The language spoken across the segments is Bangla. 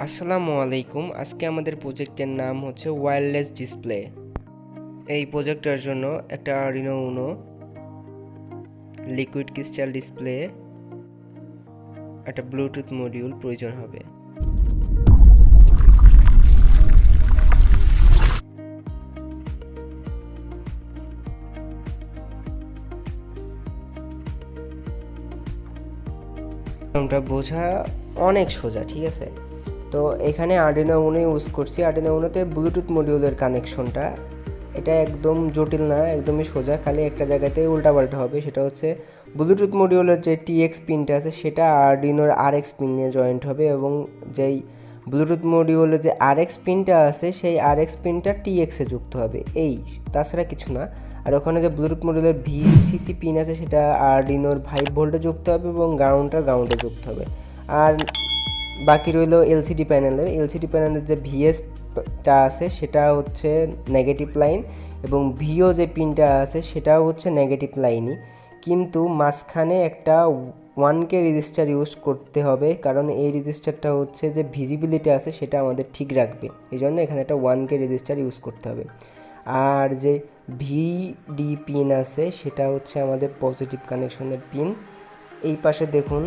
আসসালামু আলাইকুম। আজকে আমাদের প্রজেক্টের নাম হচ্ছে ওয়্যারলেস ডিসপ্লে। এই প্রজেক্টের জন্য একটা আরডিনো উনো, লিকুইড ক্রিস্টাল ডিসপ্লে, একটা ব্লুটুথ মডিউল প্রয়োজন হবে। এটা বোঝা অনেক সোজা, ঠিক আছে। তো এখানে আরডিনো উনো ইউজ করছি। আরডিনো উনোতে ব্লুটুথ মডিউলের কানেকশনটা এটা একদম জটিল না, একদমই সোজা, খালি একটা জায়গাতে উল্টাপাল্টা হবে। সেটা হচ্ছে ব্লুটুথ মডিউলের যে টিএক্স পিনটা আছে সেটা আরডিনোর আরএক্স পিন নিয়ে জয়েন্ট হবে, এবং যেই ব্লুটুথ মডিউলের যে আরএক্স পিনটা আছে সেই আরএক্স পিনটা টিএক্সে যুক্ত হবে, এই তাছাড়া কিছু না। আর ওখানে যে ব্লুটুথ মডিউলের ভিসিসি পিন আছে সেটা আরডিনোর 5 ভোল্টে যুক্ত হবে এবং গ্রাউন্ডে যুক্ত হবে। আর বাকি রইল এলসিডি প্যানেলের যে ভিএসটা আছে সেটা হচ্ছে নেগেটিভ লাইন, এবং ভিও যে পিনটা আছে সেটাও হচ্ছে নেগেটিভ লাইনই, কিন্তু মাঝখানে একটা 1K রেজিস্টার ইউজ করতে হবে, কারণ এই রেজিস্টারটা হচ্ছে যে ভিজিবিলিটি আছে সেটা আমাদের ঠিক রাখবে, এই জন্য এখানে একটা 1K রেজিস্টার ইউজ করতে হবে। আর যে ভিডি পিন আছে সেটা হচ্ছে আমাদের পজিটিভ কানেকশনের পিন। এই পাশে দেখুন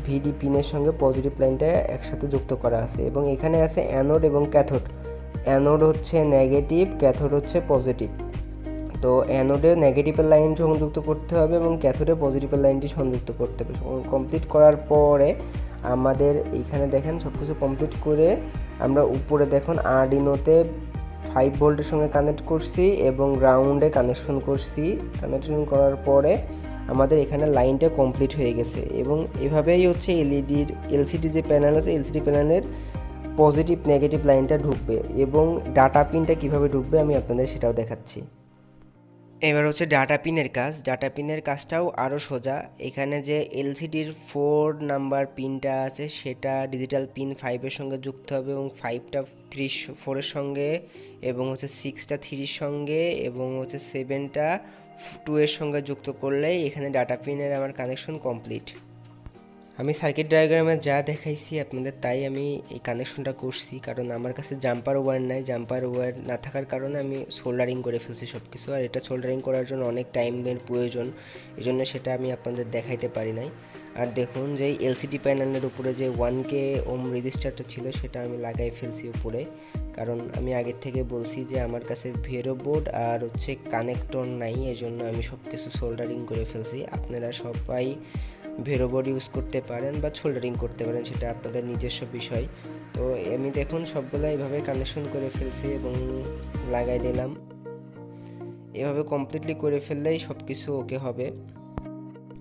ভিডি পিনের সঙ্গে পজিটিভ লাইনটা একসাথে যুক্ত করা আছে, এবং এখানে আছে অ্যানোড এবং ক্যাথোড। অ্যানোড হচ্ছে নেগেটিভ, ক্যাথোড হচ্ছে পজিটিভ। তো অ্যানোডে নেগেটিভের লাইন সংযুক্ত করতে হবে এবং ক্যাথোডে পজিটিভের লাইনটি সংযুক্ত করতে হবে। কমপ্লিট করার পরে আমাদের এইখানে দেখেন সব কিছু কমপ্লিট করে আমরা উপরে দেখুন আরডিনোতে 5 ভোল্টের সঙ্গে কানেক্ট করছি এবং গ্রাউন্ডে কানেকশন করছি। কানেকশন করার পরে আমাদের এখানে লাইনটা কমপ্লিট হয়ে গেছে, এবং এভাবেই হচ্ছে এলসিডি যে প্যানেল আছে এলসিডি প্যানেলের পজিটিভ নেগেটিভ লাইনটা ঢুকবে, এবং ডাটা পিনটা কিভাবে ঢুকবে আমি আপনাদের সেটাও দেখাচ্ছি। এবার হচ্ছে ডাটা পিনের কাজটাও আরও সোজা। এখানে যে এলসিডির 4 নাম্বার পিনটা আছে সেটা ডিজিটাল পিন 5-এর সঙ্গে যুক্ত হবে, এবং 5টা 4-এর সঙ্গে, এবং হচ্ছে 6টা 3-এর সঙ্গে, এবং হচ্ছে 7টা 2-এর সঙ্গে যুক্ত করলেই এখানে ডাটা পিনের আমার কানেকশন কমপ্লিট। আমি সার্কিট ডায়াগ্রামে যা দেখাইছি আপনাদের তাই আমি এই কানেকশনটা করছি, কারণ আমার কাছে জাম্পার ওয়্যার নাই। জাম্পার ওয়্যার না থাকার কারণে আমি সোল্ডারিং করে ফেলছি সব কিছু, আর এটা সোল্ডারিং করার জন্য অনেক টাইমের প্রয়োজন, এই জন্য সেটা আমি আপনাদের দেখাইতে পারি নাই। আর দেখুন যে এলসিডি প্যানেলের উপরে যে 1K ওম রেজিস্টারটা ছিল সেটা আমি লাগাই ফেলছি উপরে, কারণ আমি আগের থেকে বলছি যে আমার কাছে ভেরো বোর্ড আর হচ্ছে কানেক্টর নাই, এই জন্য আমি সব কিছু সোল্ডারিং করে ফেলছি। আপনারা সবাই ভেরো বোর্ড ইউজ করতে পারেন বা সোল্ডারিং করতে পারেন, সেটা আপনাদের নিজস্ব বিষয়। তো আমি দেখুন সবগুলো এইভাবে কানেকশন করে ফেলছি এবং লাগাই দিলাম। এভাবে কমপ্লিটলি করে ফেললেই সব কিছু ওকে হবে।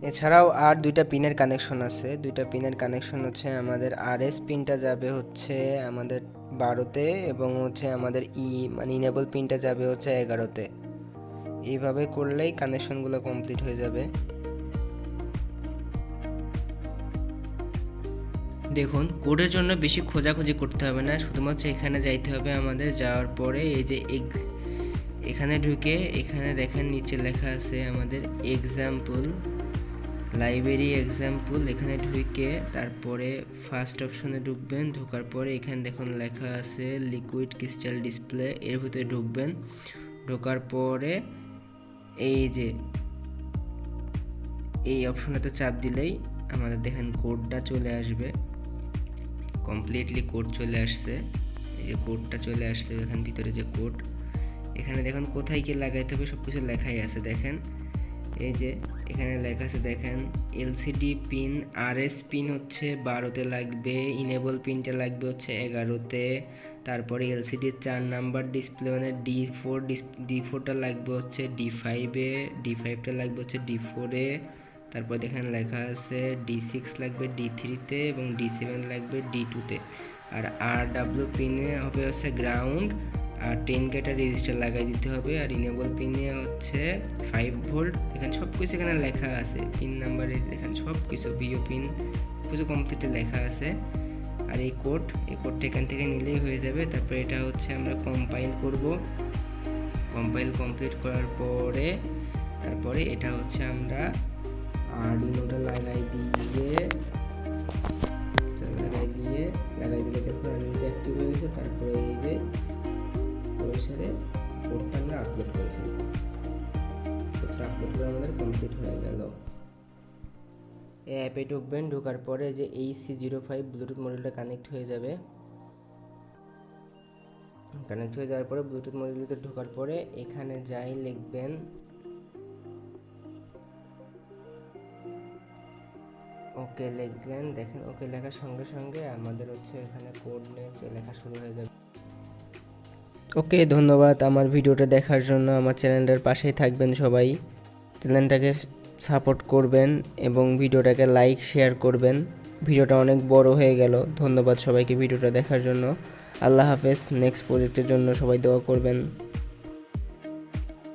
এছাড়াও আর দুইটা পিনের কানেকশন আছে। দুইটা পিনের কানেকশন হচ্ছে আমাদের আরএস পিনটা যাবে হচ্ছে আমাদের 12তে, এবং হচ্ছে আমাদের মানে ইনেবল পিনটা যাবে হচ্ছে 11তে। এইভাবে করলেই কানেকশনগুলো কমপ্লিট হয়ে যাবে। দেখুন কোডের জন্য বেশি খোঁজাখুঁজি করতে হবে না, শুধুমাত্র এখানে যাইতে হবে আমাদের। যাওয়ার পরে এই যে এখানে ঢুকে এখানে দেখেন নিচে লেখা আছে আমাদের এক্সাম্পল, লাইব্রেরি এক্সাম্পল। এখানে ঢুকে তারপরে ফার্স্ট অপশনে ঢুকবেন। ঢোকার পরে এখানে দেখুন লেখা আছে লিকুইড ক্রিস্টাল ডিসপ্লে, এর ভিতরে ঢুকবেন। ঢোকার পরে এই যে এই অপশনটাতে চাপ দিলেই আমাদের দেখেন কোডটা চলে আসবে। কমপ্লিটলি কোড চলে আসছে, এই যে কোডটা চলে আসছে। এখানে ভিতরে যে কোড, এখানে দেখুন কোথায় কি লাগাইতে হবে সব কিছু লেখাই আছে। দেখেন এই যে এখানে লেখা আছে, দেখেন এলসিডি পিন আরএস পিন হচ্ছে 12তে লাগবে, ইনেবল পিনটা লাগবে হচ্ছে 11তে, তারপরে এলসিডির 4 নাম্বার ডিসপ্লে মানে ডি4টা লাগবে হচ্ছে ডি5-এ, ডি5টা লাগবে হচ্ছে ডি4-এ, তারপর দেখেন লেখা আছে ডি6 লাগবে ডি3-তে, এবং ডি7 লাগবে ডি2-তে। আর আরডব্লিউ পিনে হবে হচ্ছে গ্রাউন্ড, আর 10K রেজিস্টার লাগাই দিতে হবে। আর ইনেবল পিনে হচ্ছে 5 ভোল্ট। দেখেন সব কিছু এখানে লেখা আছে, পিন নাম্বারে দেখেন সব কিছু, ভিও পিন কিছু কমপ্লিটে লেখা আছে। আর এই কোডটা এখান থেকে নিলেই হয়ে যাবে। তারপরে এটা হচ্ছে আমরা কম্পাইল করব। কম্পাইল কমপ্লিট করার পরে তারপরে এটা হচ্ছে আমরা আরডিনোটা লাগাই দিলে দেখুন আমি যে তারপরে এই যে পরিসরে কোডটা আমরা আপলোড করে ফেলব। কোডটা আপলোড করে আমাদের কমপ্লিট হয়ে গেল। এই অ্যাপে ঢুকবেন, ঢোকার পরে যে AC05 ব্লুটুথ মডিউলটা কানেক্ট হয়ে যাবে। কানেক্ট হয়ে যাওয়ার পরে ব্লুটুথ মডিউলতে ঢোকার পরে এখানে যাই লিখবেন ওকে লিখলেন। দেখেন ওকে লেখার সঙ্গে সঙ্গে আমাদের হচ্ছে এখানে কোড লেখা শুরু হয়ে যাবে। ওকে, ধন্যবাদ আমার ভিডিওটা দেখার জন্য। আমার চ্যানেলটার পাশেই থাকবেন সবাই, চ্যানেলটাকে সাপোর্ট করবেন এবং ভিডিওটাকে লাইক শেয়ার করবেন। ভিডিওটা অনেক বড় হয়ে গেল। ধন্যবাদ সবাইকে ভিডিওটা দেখার জন্য। আল্লাহ হাফেজ। নেক্সট প্রজেক্টের জন্য সবাই দোয়া করবেন।